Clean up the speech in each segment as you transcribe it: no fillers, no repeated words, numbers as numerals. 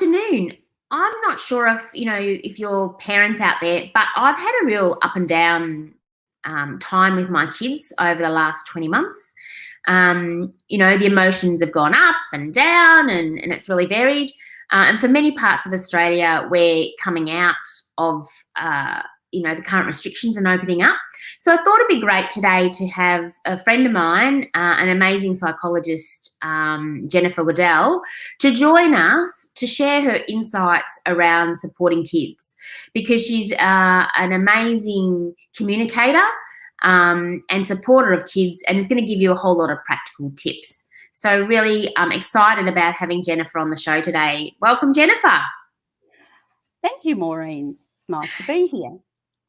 afternoon. I'm not sure if your parents out there, but I've had a real up and down time with my kids over the last 20 months. The emotions have gone up and down, and it's really varied. And for many parts of Australia, we're coming out of the current restrictions and opening up. So I thought it'd be great today to have a friend of mine, an amazing psychologist, Jennifer Waddell, to join us to share her insights around supporting kids, because she's an amazing communicator and supporter of kids, and is going to give you a whole lot of practical tips. So really excited about having Jennifer on the show today. Welcome, Jennifer. Thank you, Maureen. It's nice to be here.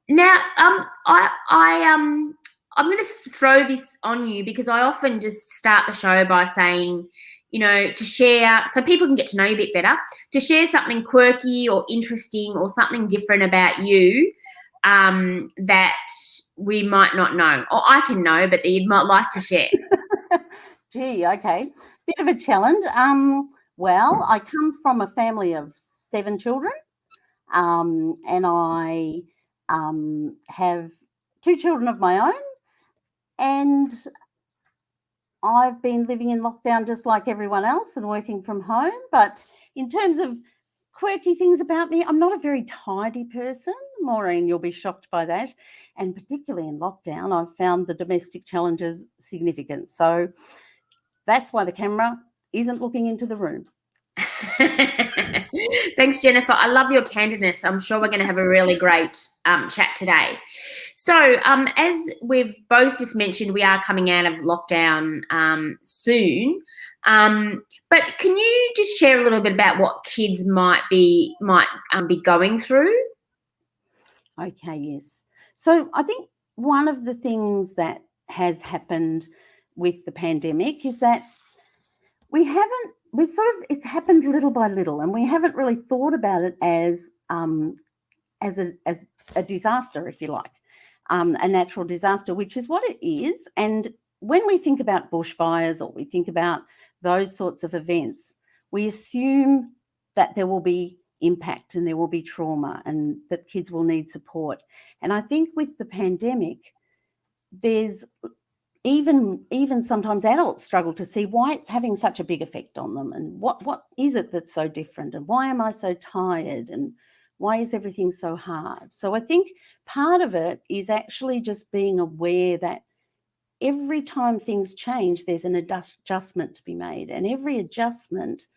Now, I'm going to throw this on you, because I often just start the show by saying, to share, so people can get to know you a bit better, to share something quirky or interesting or something different about you that we might not know, or I can know, but that you might like to share. Gee, okay. Bit of a challenge. Well, I come from a family of 7 children, and I have 2 children of my own, and I've been living in lockdown just like everyone else and working from home. But in terms of quirky things about me, I'm not a very tidy person. Maureen, you'll be shocked by that. And particularly in lockdown, I've found the domestic challenges significant. So that's why the camera isn't looking into the room. Thanks, Jennifer. I love your candidness. I'm sure we're going to have a really great chat today. So as we've both just mentioned, we are coming out of lockdown soon. But can you just share a little bit about what kids might be going through? Okay, yes. So I think one of the things that has happened with the pandemic is that it's happened little by little, and we haven't really thought about it as a disaster, if you like, a natural disaster, which is what it is. And when we think about bushfires, or we think about those sorts of events, we assume that there will be impact and there will be trauma and that kids will need support. And I think with the pandemic, there's even sometimes adults struggle to see why it's having such a big effect on them, and what is it that's so different, and why am I so tired, and why is everything so hard? So I think part of it is actually just being aware that every time things change, there's an adjustment to be made, and every adjustment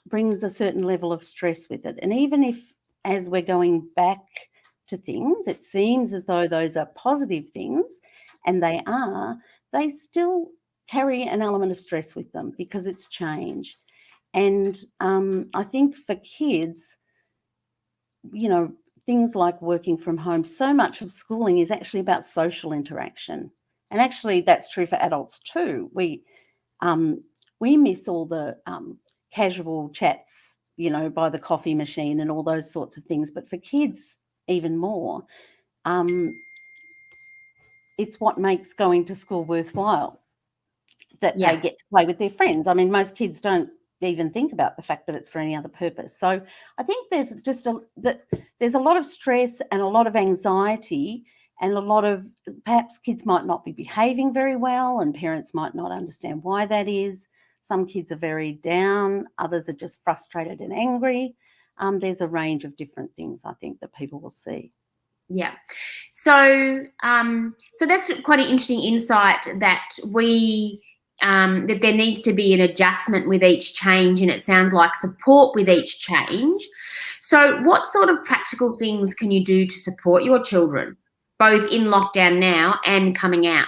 brings a certain level of stress with it. And even if, as we're going back to things, it seems as though those are positive things, and they still carry an element of stress with them because it's change. And I think for kids, things like working from home, so much of schooling is actually about social interaction. And actually that's true for adults too. We miss all the casual chats, by the coffee machine and all those sorts of things. But for kids, even more, it's what makes going to school worthwhile, that they get to play with their friends. I mean, most kids don't even think about the fact that it's for any other purpose. So I think there's a lot of stress and a lot of anxiety, and a lot of, perhaps kids might not be behaving very well, and parents might not understand why that is. Some kids are very down, others are just frustrated and angry. There's a range of different things, I think, that people will see. Yeah. So that's quite an interesting insight, that that there needs to be an adjustment with each change, and it sounds like support with each change. So what sort of practical things can you do to support your children, both in lockdown now and coming out?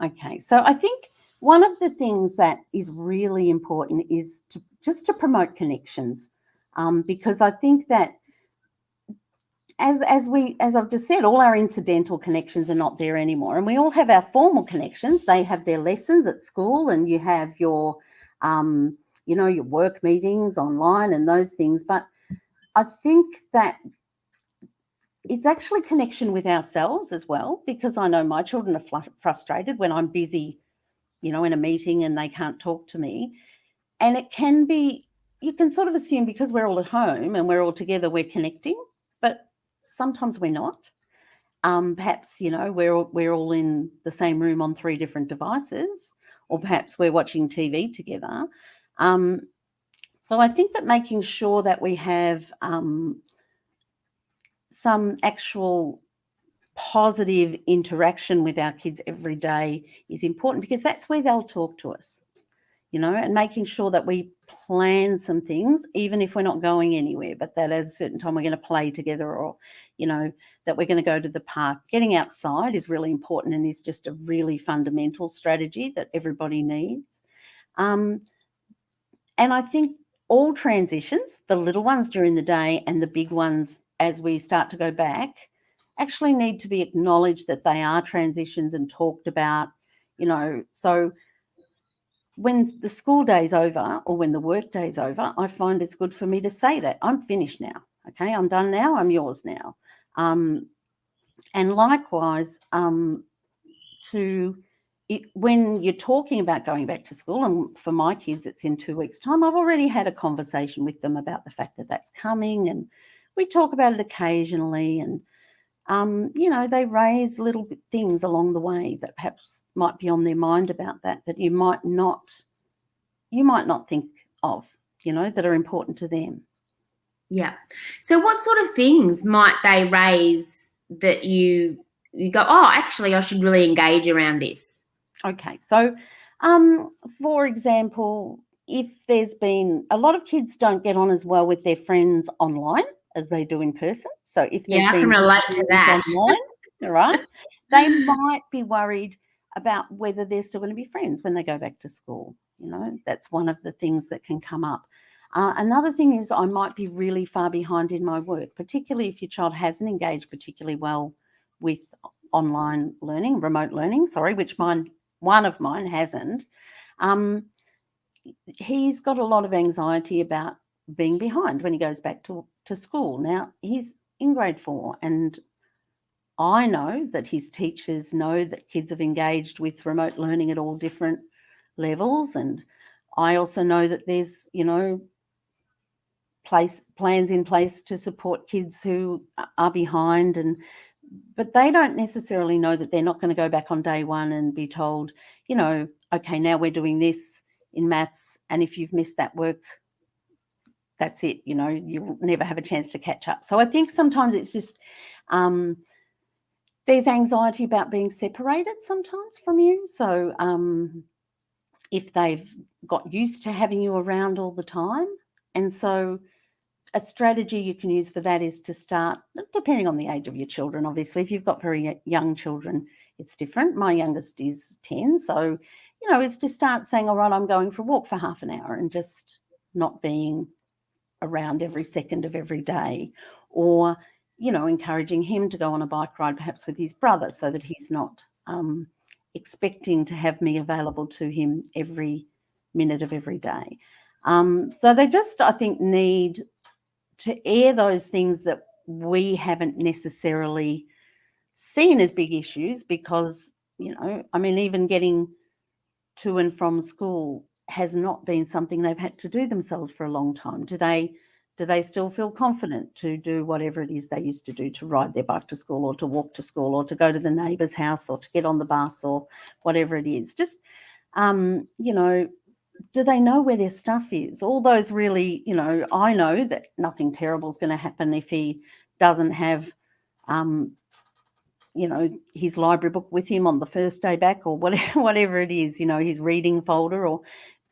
Okay, so I think one of the things that is really important is to promote connections, because I think that as I've just said, all our incidental connections are not there anymore, and we all have our formal connections. They have their lessons at school, and you have your your work meetings online and those things. But I think that it's actually connection with ourselves as well, because I know my children are frustrated when I'm busy, in a meeting and they can't talk to me. And it can be you can sort of assume because we're all at home and we're all together, we're connecting, but sometimes we're not. Perhaps, you know, we're all in the same room on 3 different devices, or perhaps we're watching TV together. So I think that making sure that we have some actual positive interaction with our kids every day is important, because that's where they'll talk to us, you know, and making sure that we plan some things, even if we're not going anywhere, but that at a certain time we're going to play together, or, you know, that we're going to go to the park. Getting outside is really important and is just a really fundamental strategy that everybody needs. And I think all transitions, the little ones during the day and the big ones as we start to go back, actually need to be acknowledged that they are transitions and talked about, you know. So when the school day's over or when the work day's over, I find it's good for me to say that I'm finished now. Okay, I'm done now. I'm yours now. And likewise, when you're talking about going back to school, and for my kids, it's in 2 weeks' time, I've already had a conversation with them about the fact that that's coming, and we talk about it occasionally, and you know, they raise little things along the way that perhaps might be on their mind about that you might not think of, you know, that are important to them. Yeah. So what sort of things might they raise that you go, oh, actually, I should really engage around this? Okay. So, for example, if there's been a lot of kids don't get on as well with their friends online as they do in person. So if there's I been can relate to that. online, all right, they might be worried about whether they're still going to be friends when they go back to school. You know, that's one of the things that can come up. Another thing is I might be really far behind in my work, particularly if your child hasn't engaged particularly well with online learning, remote learning, which one of mine hasn't. He's got a lot of anxiety about being behind when he goes back to school. Now, he's in grade 4, and I know that his teachers know that kids have engaged with remote learning at all different levels, and I also know that there's, you know, plans in place to support kids who are behind, but they don't necessarily know that they're not going to go back on day 1 and be told, you know, okay, now we're doing this in maths, and if you've missed that work, that's it, you know, you'll never have a chance to catch up. So I think sometimes it's just there's anxiety about being separated sometimes from you. So if they've got used to having you around all the time, and so a strategy you can use for that is to start, depending on the age of your children, obviously. If you've got very young children, it's different. My youngest is 10. So, you know, it's to start saying, all right, I'm going for a walk for half an hour, and just not being around every second of every day. Or, you know, encouraging him to go on a bike ride, perhaps with his brother, so that he's not expecting to have me available to him every minute of every day. So they just, I think, need to air those things that we haven't necessarily seen as big issues, because, you know, I mean, even getting to and from school has not been something they've had to do themselves for a long time. Do they still feel confident to do whatever it is they used to do, to ride their bike to school, or to walk to school, or to go to the neighbour's house, or to get on the bus, or whatever it is? Just, you know, do they know where their stuff is? All those really, you know, I know that nothing terrible is going to happen if he doesn't have, you know, his library book with him on the first day back, or whatever it is, you know, his reading folder,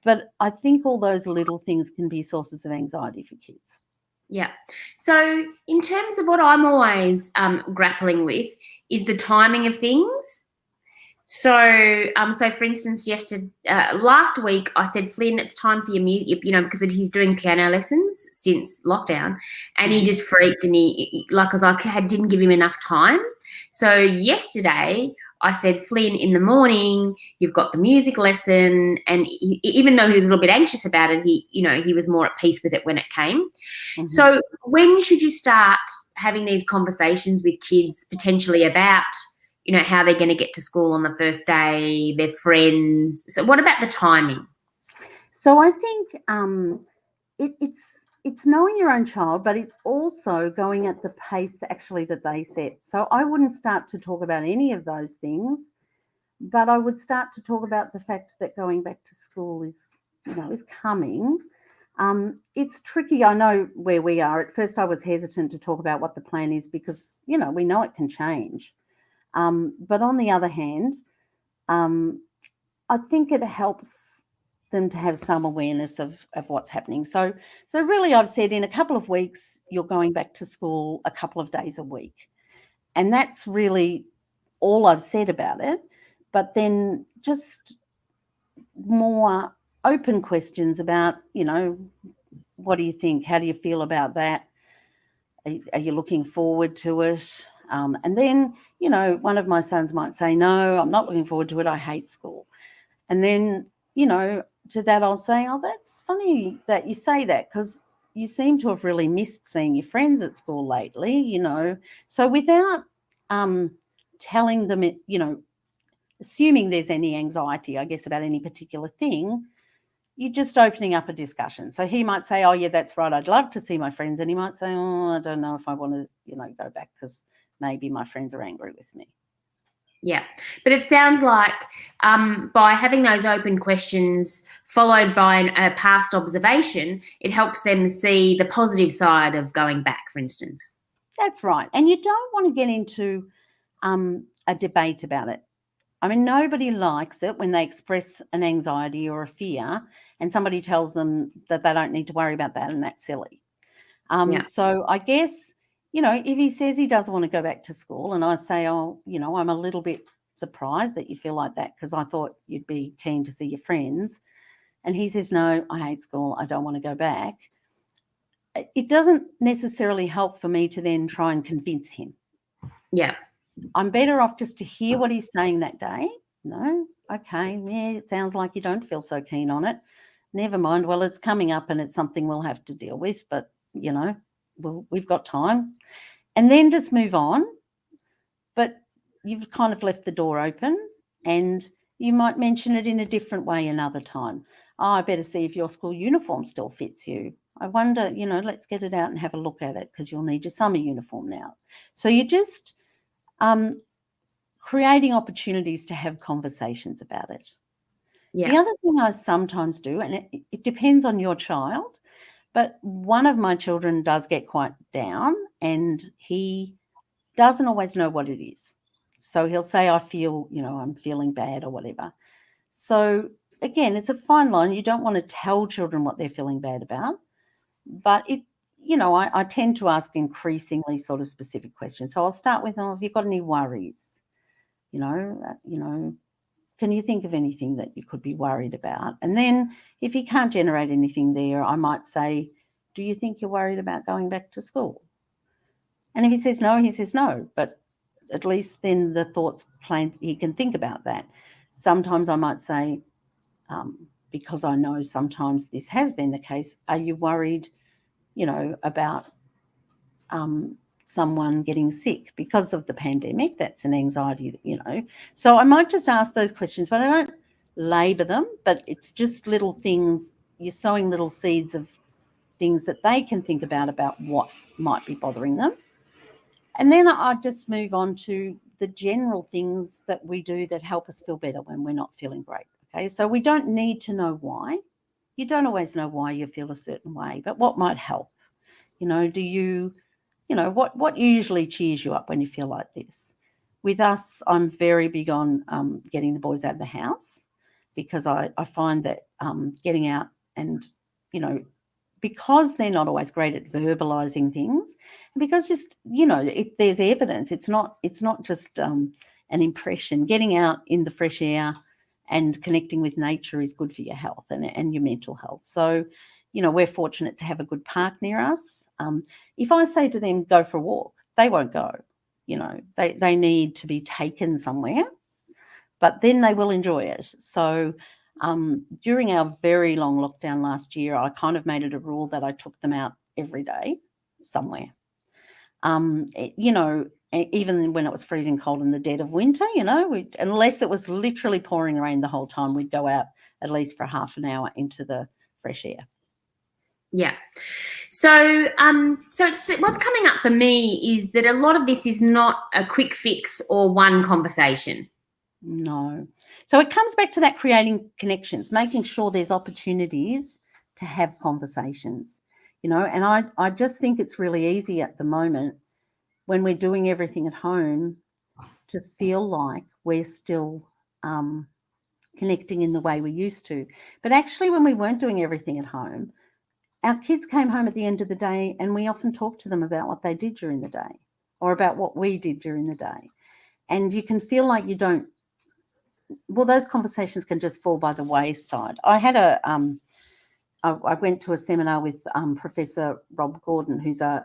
but I think all those little things can be sources of anxiety for kids. Yeah. So in terms of what I'm always grappling with is the timing of things. So, for instance, last week I said, Flynn, it's time for your music, you know, because he's doing piano lessons since lockdown, and he just freaked, and because I didn't give him enough time. So yesterday I said, Flynn, in the morning you've got the music lesson, and even though he was a little bit anxious about it, he was more at peace with it when it came. Mm-hmm. So when should you start having these conversations with kids potentially about, you know, how they're going to get to school on the first day, their friends? So what about the timing? So I think it's knowing your own child, but it's also going at the pace actually that they set. So I wouldn't start to talk about any of those things, but I would start to talk about the fact that going back to school is coming. It's tricky. I know where we are. At first, I was hesitant to talk about what the plan is because, we know it can change. But on the other hand, I think it helps them to have some awareness of what's happening. So really, I've said in a couple of weeks, you're going back to school a couple of days a week. And that's really all I've said about it. But then just more open questions about, what do you think? How do you feel about that? Are you looking forward to it? And then, one of my sons might say, no, I'm not looking forward to it. I hate school. And then, to that I'll say, oh, that's funny that you say that because you seem to have really missed seeing your friends at school lately, So without telling them, assuming there's any anxiety, I guess, about any particular thing, you're just opening up a discussion. So he might say, oh, yeah, that's right, I'd love to see my friends. And he might say, oh, I don't know if I want to, go back because maybe my friends are angry with me. Yeah, but it sounds like by having those open questions followed by a past observation, it helps them see the positive side of going back, for instance. That's right. And you don't want to get into a debate about it. I mean, nobody likes it when they express an anxiety or a fear and somebody tells them that they don't need to worry about that and that's silly. So I guess, if he says he doesn't want to go back to school and I say, oh, I'm a little bit surprised that you feel like that because I thought you'd be keen to see your friends. And he says, no, I hate school. I don't want to go back. It doesn't necessarily help for me to then try and convince him. Yeah. I'm better off just to hear what he's saying that day. No, okay, yeah, it sounds like you don't feel so keen on it. Never mind. Well, it's coming up and it's something we'll have to deal with, but, we've got time. And then just move on. But you've kind of left the door open and you might mention it in a different way another time. Oh, I better see if your school uniform still fits you. I wonder, let's get it out and have a look at it because you'll need your summer uniform now. So you're just creating opportunities to have conversations about it. Yeah. The other thing I sometimes do, and it depends on your child, but one of my children does get quite down and he doesn't always know what it is. So he'll say, I feel, I'm feeling bad or whatever. So again, it's a fine line. You don't want to tell children what they're feeling bad about, but I tend to ask increasingly sort of specific questions. So I'll start with, have you got any worries? Can you think of anything that you could be worried about? And then if he can't generate anything there, I might say, do you think you're worried about going back to school? And if he says no, he says no, but at least then the thoughts plain, he can think about that. Sometimes I might say, because I know sometimes this has been the case, are you worried, about someone getting sick because of the pandemic? That's an anxiety, So I might just ask those questions, but I don't labour them, but it's just little things. You're sowing little seeds of things that they can think about what might be bothering them. And then I just move on to the general things that we do that help us feel better when we're not feeling great. Okay, so we don't need to know why. You don't always know why you feel a certain way, but what might help? Do you, what usually cheers you up when you feel like this? With us, I'm very big on getting the boys out of the house because I find that getting out and, because they're not always great at verbalizing things, because just, there's evidence. It's not just an impression. Getting out in the fresh air and connecting with nature is good for your health and your mental health. So, we're fortunate to have a good park near us. If I say to them, go for a walk, they won't go. They need to be taken somewhere, but then they will enjoy it. So during our very long lockdown last year, I kind of made it a rule that I took them out every day somewhere. Even when it was freezing cold in the dead of winter, unless it was literally pouring rain the whole time, we'd go out at least for half an hour into the fresh air. Yeah. So, it's what's coming up for me is that a lot of this is not a quick fix or one conversation. No. So it comes back to that creating connections, making sure there's opportunities to have conversations, you know, and I just think it's really easy at the moment when we're doing everything at home to feel like we're still connecting in the way we used to. But actually, when we weren't doing everything at home, our kids came home at the end of the day and we often talked to them about what they did during the day or about what we did during the day. And you can feel like you don't, well, those conversations can just fall by the wayside. I had I went to a seminar with Professor Rob Gordon, who's a,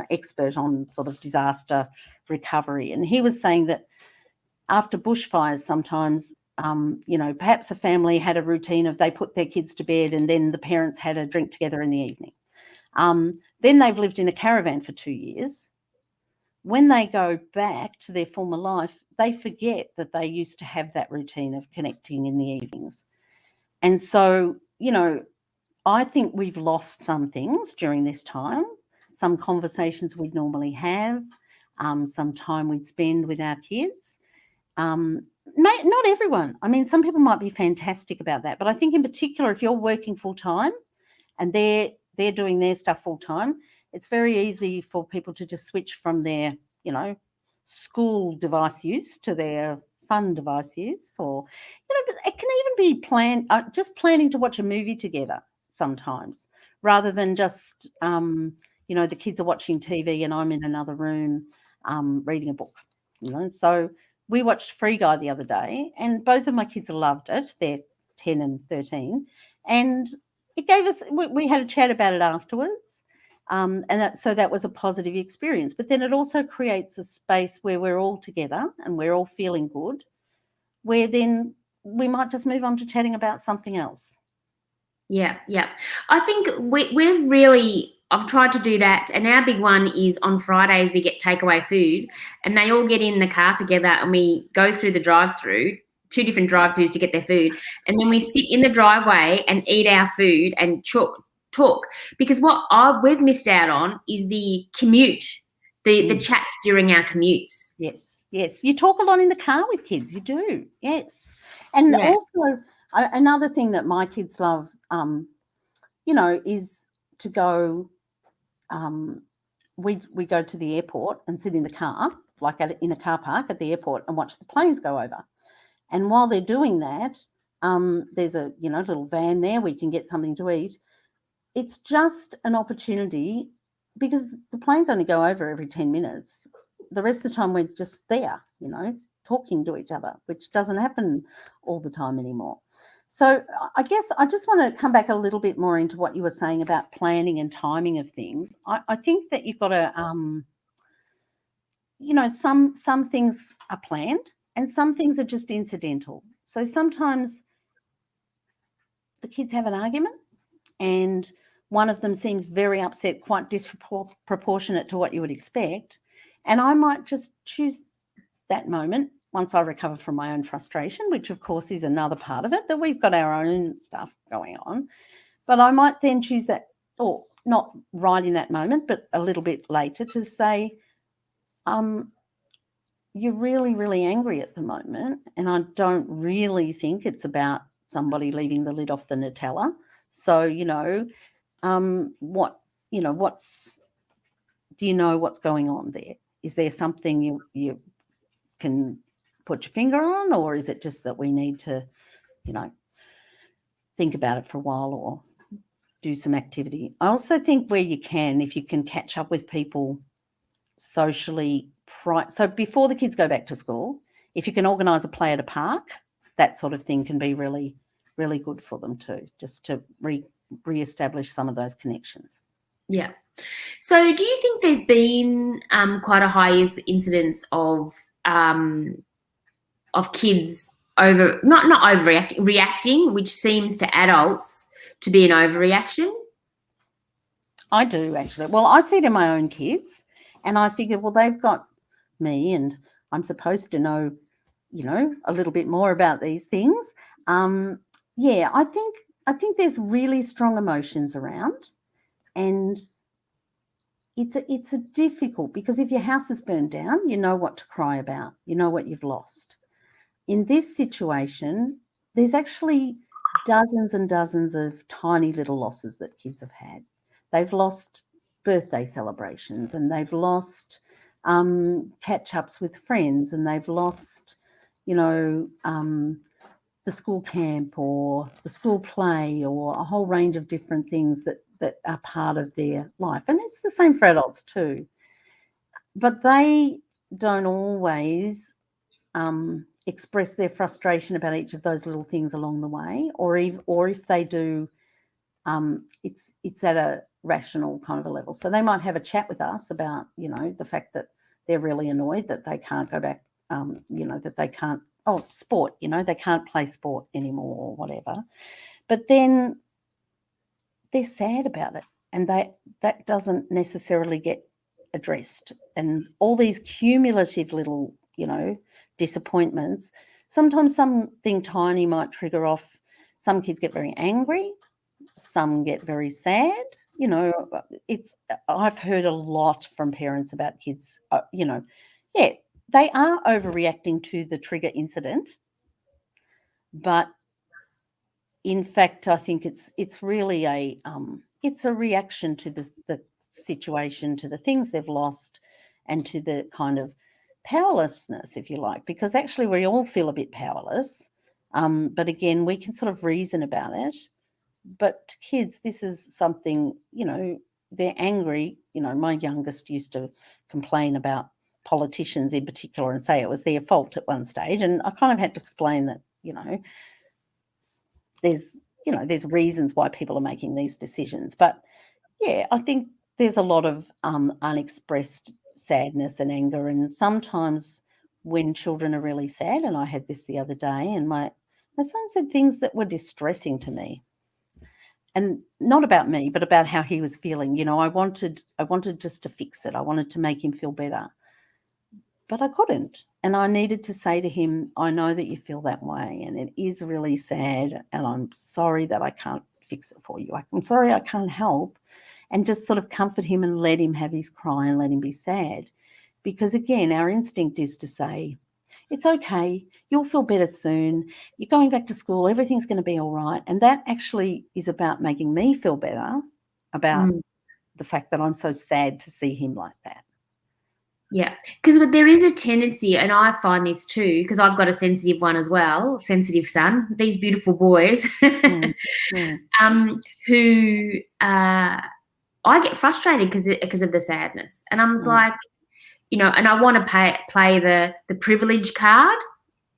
expert on sort of disaster recovery. And he was saying that after bushfires, sometimes, perhaps a family had a routine of they put their kids to bed and then the parents had a drink together in the evening. Then they've lived in a caravan for 2 years. When they go back to their former life, they forget that they used to have that routine of connecting in the evenings. And so, I think we've lost some things during this time, some conversations we'd normally have, some time we'd spend with our kids. Not everyone. I mean, some people might be fantastic about that, but I think in particular, if you're working full time and they're doing their stuff full time, it's very easy for people to just switch from their, school device use to their fun device use, or, but it can even be just planning to watch a movie together sometimes, rather than just, the kids are watching TV and I'm in another room reading a book, So we watched Free Guy the other day and both of my kids loved it. They're 10 and 13. And it gave us, we had a chat about it afterwards. So that was a positive experience. But then it also creates a space where we're all together and we're all feeling good, where then we might just move on to chatting about something else. Yeah. I think we've really, I've tried to do that. And our big one is on Fridays we get takeaway food and they all get in the car together and we go through the drive-through, 2 different drive-thrus to get their food. And then we sit in the driveway and eat our food and talk. Because what we've missed out on is the commute, the chats during our commutes. Yes. You talk a lot in the car with kids. You do. Yes. And also another thing that my kids love, is to go, we go to the airport and sit in the car, like in a car park at the airport and watch the planes go over. And while they're doing that, there's a, little van there where you can get something to eat. It's just an opportunity because the planes only go over every 10 minutes. The rest of the time we're just there, talking to each other, which doesn't happen all the time anymore. So I guess I just want to come back a little bit more into what you were saying about planning and timing of things. I think that you've got to, some things are planned and some things are just incidental. So sometimes the kids have an argument and one of them seems very upset, quite disproportionate to what you would expect. And I might just choose that moment once I recover from my own frustration, which of course is another part of it, that we've got our own stuff going on. But I might then choose that, or not right in that moment, but a little bit later to say, you're really, really angry at the moment. And I don't really think it's about somebody leaving the lid off the Nutella. So, do you know what's going on there? Is there something you can put your finger on, or is it just that we need to, think about it for a while or do some activity? I also think where you can, if you can catch up with people socially, so before the kids go back to school, if you can organise a play at a park, that sort of thing can be really, really good for them too, just to re-establish some of those connections. Yeah. So do you think there's been quite a high incidence of kids not reacting, which seems to adults to be an overreaction? I do actually. Well, I see it in my own kids and I figure, well, they've got me and I'm supposed to know, a little bit more about these things. I think I think there's really strong emotions around, and it's a difficult, because if your house is burned down, you know what to cry about, you know what you've lost. In this situation, there's actually dozens and dozens of tiny little losses that kids have had. They've lost birthday celebrations, and they've lost catch-ups with friends, and they've lost, the school camp or the school play, or a whole range of different things that are part of their life. And it's the same for adults too. But they don't always express their frustration about each of those little things along the way, or if they do, it's at a rational kind of a level. So they might have a chat with us about, the fact that they're really annoyed that they can't go back, that they can't, sport, they can't play sport anymore or whatever. But then they're sad about it, and that doesn't necessarily get addressed. And all these cumulative little, disappointments, sometimes something tiny might trigger off. Some kids get very angry, some get very sad. I've heard a lot from parents about kids, they are overreacting to the trigger incident, but in fact, I think it's really it's a reaction to the situation, to the things they've lost, and to the kind of powerlessness, if you like, because actually we all feel a bit powerless. But again, we can sort of reason about it. But to kids, this is something, they're angry. My youngest used to complain about politicians in particular and say it was their fault at one stage. And I kind of had to explain that, there's reasons why people are making these decisions. But yeah, I think there's a lot of unexpressed sadness and anger. And sometimes when children are really sad, and I had this the other day, and my son said things that were distressing to me. And not about me, but about how he was feeling. I wanted just to fix it. I wanted to make him feel better. But I couldn't. And I needed to say to him, I know that you feel that way, and it is really sad, and I'm sorry that I can't fix it for you. I'm sorry I can't help. And just sort of comfort him and let him have his cry and let him be sad. Because again, our instinct is to say, it's okay, you'll feel better soon, you're going back to school, everything's going to be all right. And that actually is about making me feel better about the fact that I'm so sad to see him like that. Yeah, because there is a tendency, and I find this too, because I've got a sensitive one as well, sensitive son, these beautiful boys, who I get frustrated because of the sadness. And I'm like, and I want to play the privilege card.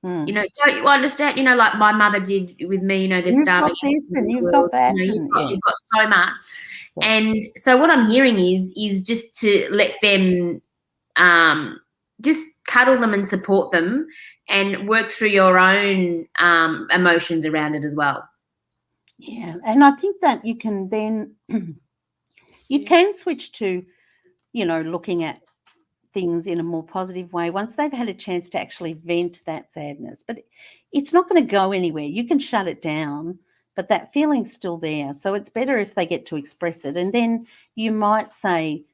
Don't you understand? Like my mother did with me. There's starving. You've got that. You've got so much. Yeah. And so what I'm hearing is just to let them, just cuddle them and support them, and work through your own emotions around it as well. Yeah, and I think that you can then you can switch to, looking at things in a more positive way once they've had a chance to actually vent that sadness. But it's not going to go anywhere. You can shut it down, but that feeling's still there. So it's better if they get to express it. And then you might say,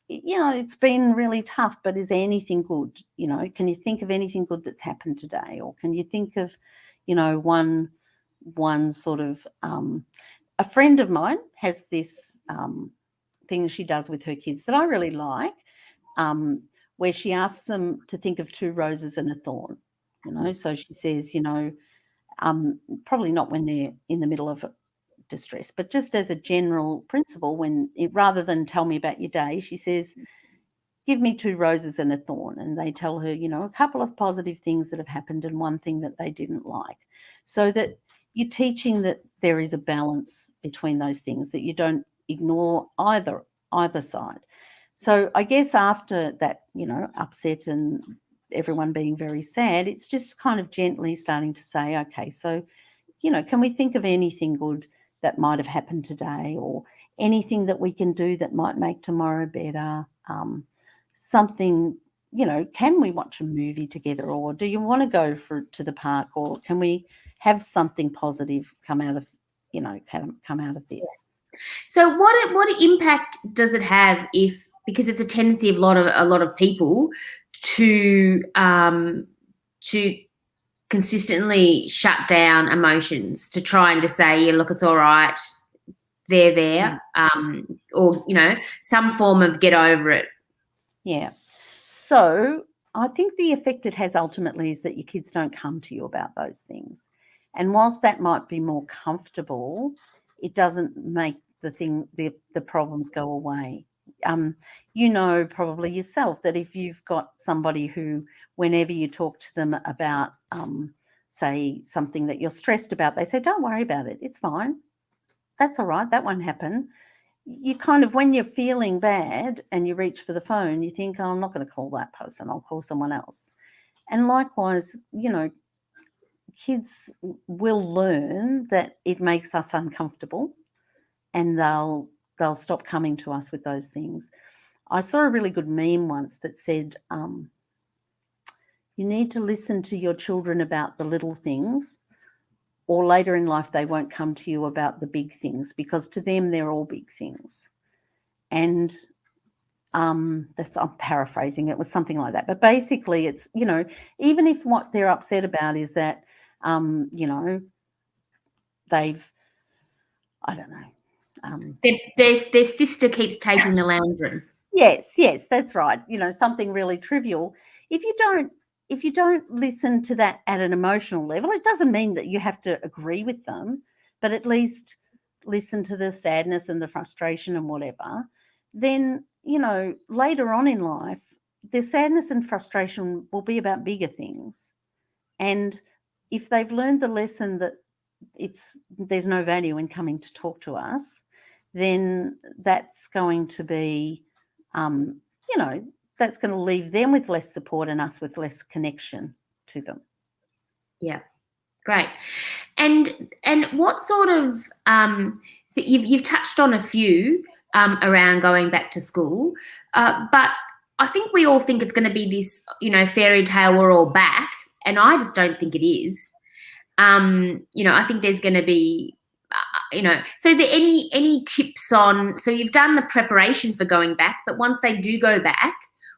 it's been really tough, but is there anything good? Can you think of anything good that's happened today? Or can you think of, one sort of, a friend of mine has this thing she does with her kids that I really like, where she asks them to think of two roses and a thorn, So she says, probably not when they're in the middle of distress, but just as a general principle, rather than tell me about your day, she says, give me two roses and a thorn. And they tell her, a couple of positive things that have happened and one thing that they didn't like. So that you're teaching that there is a balance between those things, that you don't ignore either side. So I guess after that, upset and everyone being very sad, it's just kind of gently starting to say, okay, so, can we think of anything good that might have happened today, or anything that we can do that might make tomorrow better? Something, can we watch a movie together, or do you want to go to the park, or can we have something positive come out of, come out of this. So what impact does it have if, because it's a tendency of a lot of people to consistently shut down emotions, to try and to say, yeah, look, it's all right, they're there, or some form of get over it. Yeah. So I think the effect it has ultimately is that your kids don't come to you about those things. And whilst that might be more comfortable, it doesn't make the problems go away. Probably yourself that if you've got somebody who, whenever you talk to them about, say, something that you're stressed about, they say, don't worry about it. It's fine. That's all right. That won't happen. You kind of, when you're feeling bad and you reach for the phone, you think, oh, I'm not going to call that person. I'll call someone else. And likewise, kids will learn that it makes us uncomfortable, and they'll stop coming to us with those things. I saw a really good meme once that said, you need to listen to your children about the little things, or later in life they won't come to you about the big things, because to them they're all big things. And I'm paraphrasing, it was something like that. But basically it's, even if what they're upset about is that, they've, I don't know. Their sister keeps taking the lounge room. Yes, that's right. Something really trivial. If you don't listen to that at an emotional level, it doesn't mean that you have to agree with them, but at least listen to the sadness and the frustration and whatever. Then, later on in life, the sadness and frustration will be about bigger things. And if they've learned the lesson that there's no value in coming to talk to us, then that's going to be, that's going to leave them with less support and us with less connection to them. Yeah, great. And what sort of you've touched on a few around going back to school, but I think we all think it's going to be this, fairy tale, we're all back, and I just don't think it is. I think there's going to be, so are there any tips on, so you've done the preparation for going back, but once they do go back,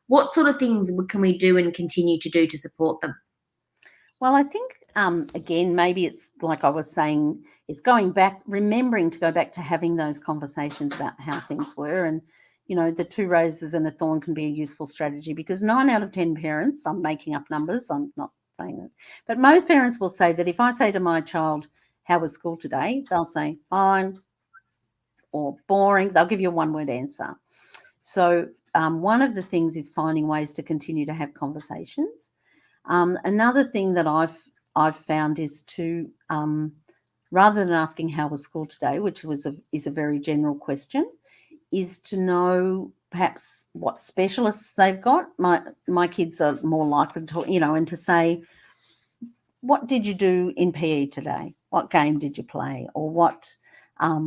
what sort of things can we do and continue to do to support them? Well, I think, again, maybe it's like I was saying, it's going back, remembering to go back to having those conversations about how things were. And, the 2 roses and a thorn can be a useful strategy, because 9 out of 10 parents, I'm making up numbers, I'm not saying that, but most parents will say that if I say to my child, how was school today? They'll say fine or boring. They'll give you a one-word answer. So one of the things is finding ways to continue to have conversations. Another thing that I've found is to, rather than asking how was school today, which is a very general question, is to know perhaps what specialists they've got. My kids are more likely to talk, and to say, what did you do in PE today? What game did you play? Or what are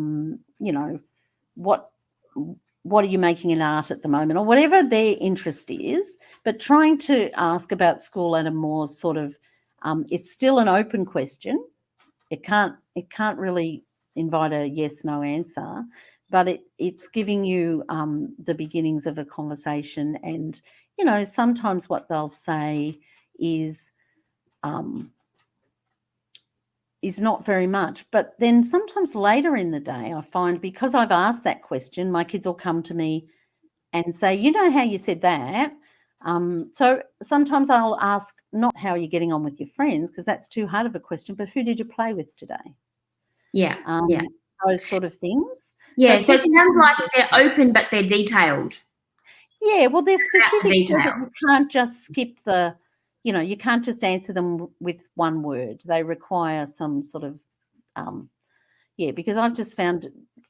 you making in art at the moment? Or whatever their interest is, but trying to ask about school at a more sort of, it's still an open question. It can't really invite a yes, no answer, but it's giving you the beginnings of a conversation. And, sometimes what they'll say is not very much. But then sometimes later in the day, I find, because I've asked that question, my kids will come to me and say, you know how you said that? So sometimes I'll ask not how are you getting on with your friends, because that's too hard of a question, but who did you play with today? Yeah, those sort of things. Yeah, so it sounds like they're open, but they're detailed. Yeah, well, they're specific, so that you can't just skip the, you can't just answer them with one word. They require some sort of, because I've just found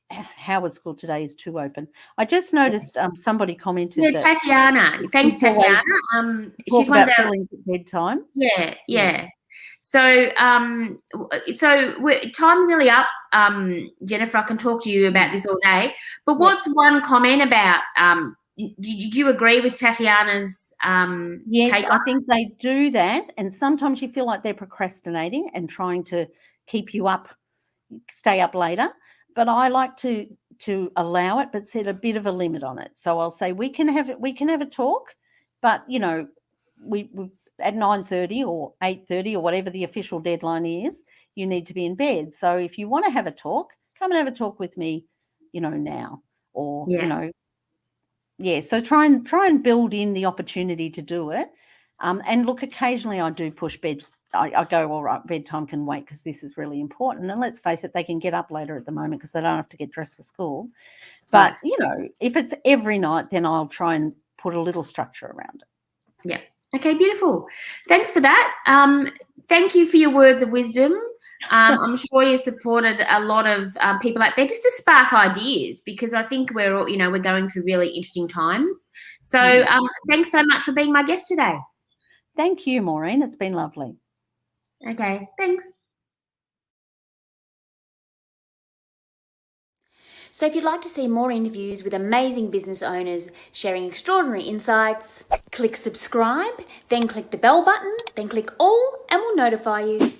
how was school today is too open. I just noticed somebody commented. Yeah, Tatiana. Thanks, Tatiana. She's one of our feelings at bedtime. Yeah. So, time's nearly up. Jennifer, I can talk to you about this all day. But what's one comment about did you agree with Tatiana's Yes, take I on? think they do that. And sometimes you feel like they're procrastinating and trying to keep you up, stay up later. But I like to allow it, but set a bit of a limit on it. So I'll say we can have a talk, but we at 9:30 or 8:30 or whatever the official deadline is, you need to be in bed. So if you want to have a talk, come and have a talk with me, now, or Yeah. yeah. So try and build in the opportunity to do it. And look, occasionally I do push bed. I go, all right, bedtime can wait because this is really important. And let's face it, they can get up later at the moment because they don't have to get dressed for school. But, if it's every night, then I'll try and put a little structure around it. Yeah. Okay, beautiful. Thanks for that. Thank you for your words of wisdom. I'm sure you supported a lot of people out there just to spark ideas, because I think we're all, we're going through really interesting times. So thanks so much for being my guest today. Thank you, Maureen. It's been lovely. Okay, thanks. So if you'd like to see more interviews with amazing business owners sharing extraordinary insights, click subscribe, then click the bell button, then click all, and we'll notify you.